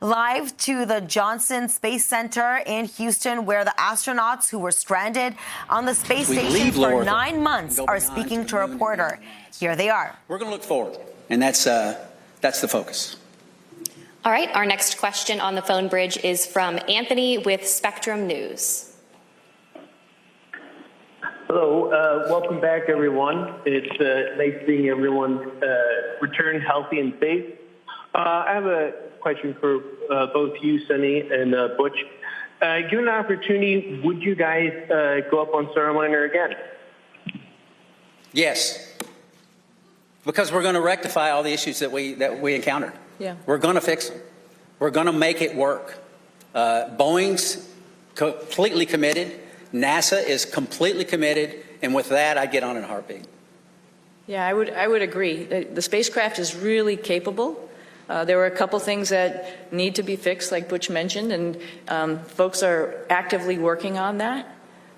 live to the Johnson Space Center in Houston, where the astronauts who were stranded on the space station for 9 months are speaking to a reporter. Here they are. We're going to look forward, and that's the focus. All right, our next question on the phone bridge is from Anthony with Spectrum News. Hello, welcome back, everyone. It's nice seeing everyone return healthy and safe. I have a question for both you, Sunny, and Butch. Given the opportunity, would you guys go up on Starliner again? Yes, because we're going to rectify all the issues that we encountered. Yeah. We're going to fix them. We're going to make it work. Boeing's completely committed. NASA is completely committed. And with that, I get on in a heartbeat. Yeah, I would agree. The spacecraft is really capable. There were a couple things that need to be fixed, like Butch mentioned, and folks are actively working on that.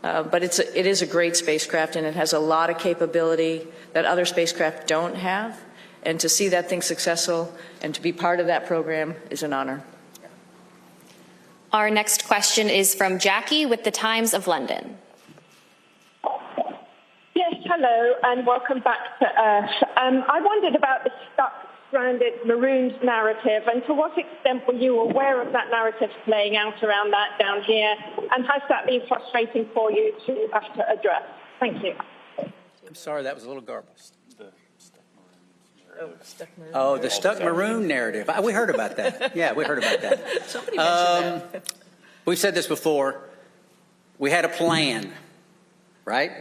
But it is a great spacecraft, and it has a lot of capability that other spacecraft don't have. And to see that thing successful and to be part of that program is an honor. Our next question is from Jackie with the Times of London. Yes, hello, and welcome back to Earth. I wondered about the stuck, stranded Maroons narrative, and to what extent were you aware of that narrative playing out around that down here, and has that been frustrating for you to have to address? Thank you. I'm sorry, that was a little garbled. Oh, the stuck maroon narrative. We heard about that. Yeah, we heard about that. Somebody mentioned that. We've said this before. We had a plan, right?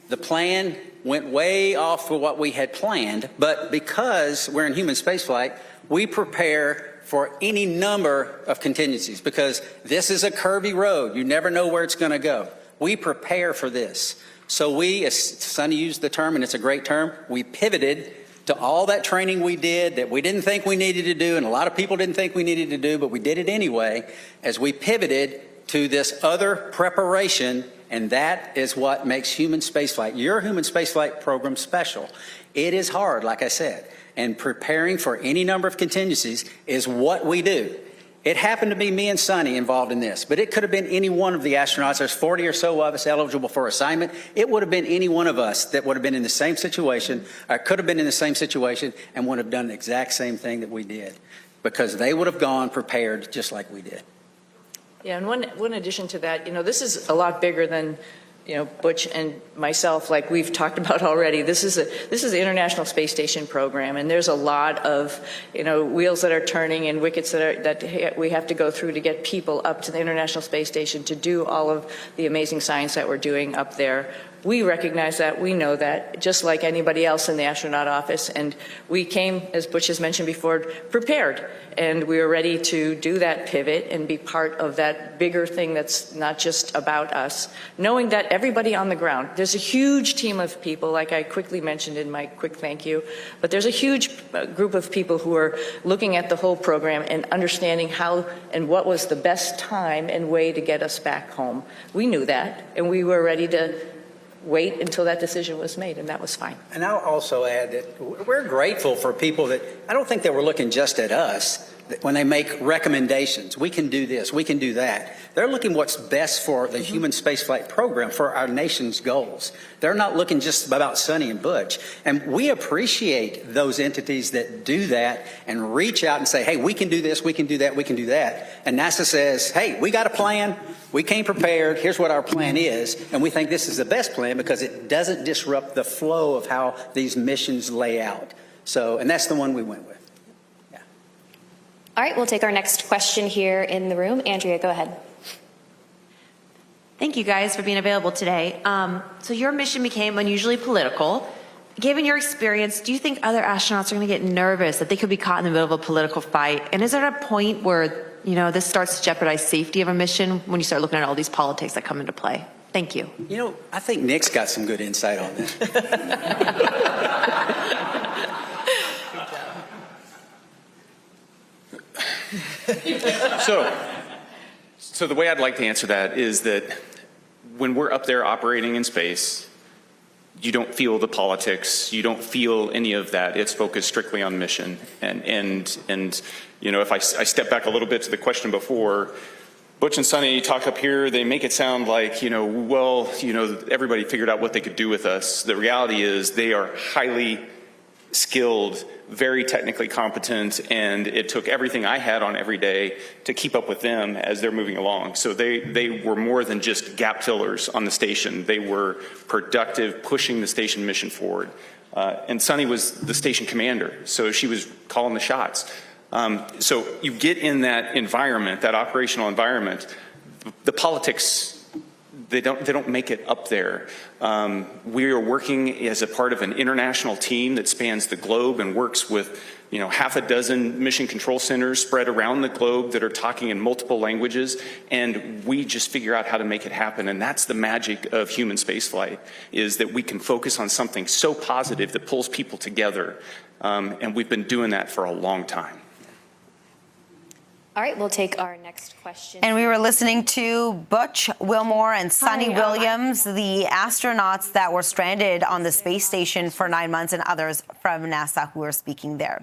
The plan went way off for what we had planned, but because we're in human spaceflight, we prepare for any number of contingencies because this is a curvy road. You never know where it's going to go. We prepare for this. So we, as Sonny used the term, and it's a great term, we pivoted to all that training we did that we didn't think we needed to do, and a lot of people didn't think we needed to do, but we did it anyway, as we pivoted to this other preparation, and that is what makes human spaceflight, your human spaceflight program, special. It is hard, like I said, and preparing for any number of contingencies is what we do. It happened to be me and Sonny involved in this, but it could have been any one of the astronauts. There's 40 or so of us eligible for assignment. It would have been any one of us that would have been in the same situation, or could have been in the same situation, and would have done the exact same thing that we did, because they would have gone prepared just like we did. Yeah, and one addition to that, this is a lot bigger than, Butch and myself, like we've talked about already. This is the International Space Station program, and there's a lot of, wheels that are turning and wickets that we have to go through to get people up to the International Space Station to do all of the amazing science that we're doing up there. We recognize that, we know that, just like anybody else in the astronaut office, and we came, as Butch has mentioned before, prepared, and we were ready to do that pivot and be part of that bigger thing that's not just about us, knowing that everybody on the ground, there's a huge team of people, like I quickly mentioned in my quick thank you, but there's a huge group of people who are looking at the whole program and understanding how and what was the best time and way to get us back home. We knew that, and we were ready to wait until that decision was made, and that was fine. And I'll also add that we're grateful for people that, I don't think they were looking just at us when they make recommendations. We can do this, we can do that. They're looking what's best for the human spaceflight program, for our nation's goals. They're not looking just about Sonny and Butch. And we appreciate those entities that do that and reach out and say, hey, we can do this, we can do that, we can do that. And NASA says, hey, we got a plan, we came prepared, here's what our plan is, and we think this is the best plan because it doesn't disrupt the flow of how these missions lay out. So, and that's the one we went with. All right, we'll take our next question here in the room. Andrea, go ahead. Thank you guys for being available today. So your mission became unusually political. Given your experience, do you think other astronauts are going to get nervous that they could be caught in the middle of a political fight? And is there a point where, this starts to jeopardize safety of a mission when you start looking at all these politics that come into play? Thank you. I think Nick's got some good insight on this. So the way I'd like to answer that is that when we're up there operating in space, you don't feel the politics, you don't feel any of that. It's focused strictly on mission. And you know, if I step back a little bit to the question before, Butch and Sonny talk up here, they make it sound like, you know, well, you know, everybody figured out what they could do with us. The reality is they are highly skilled, very technically competent, and it took everything I had on every day to keep up with them as they're moving along. So they were more than just gap fillers on the station. They were productive, pushing the station mission forward. And Sunny was the station commander, so she was calling the shots. So you get in that environment, that operational environment, the politics, they don't make it up there. We are working as a part of an international team that spans the globe and works with, you know, half a dozen mission control centers spread around the globe that are talking in multiple languages, and we just figure out how to make it happen. And that's the magic of human spaceflight, is that we can focus on something so positive that pulls people together, and we've been doing that for a long time. All right, we'll take our next question. And we were listening to Butch Wilmore and Sonny Williams, the astronauts that were stranded on the space station for 9 months, and others from NASA who are speaking there.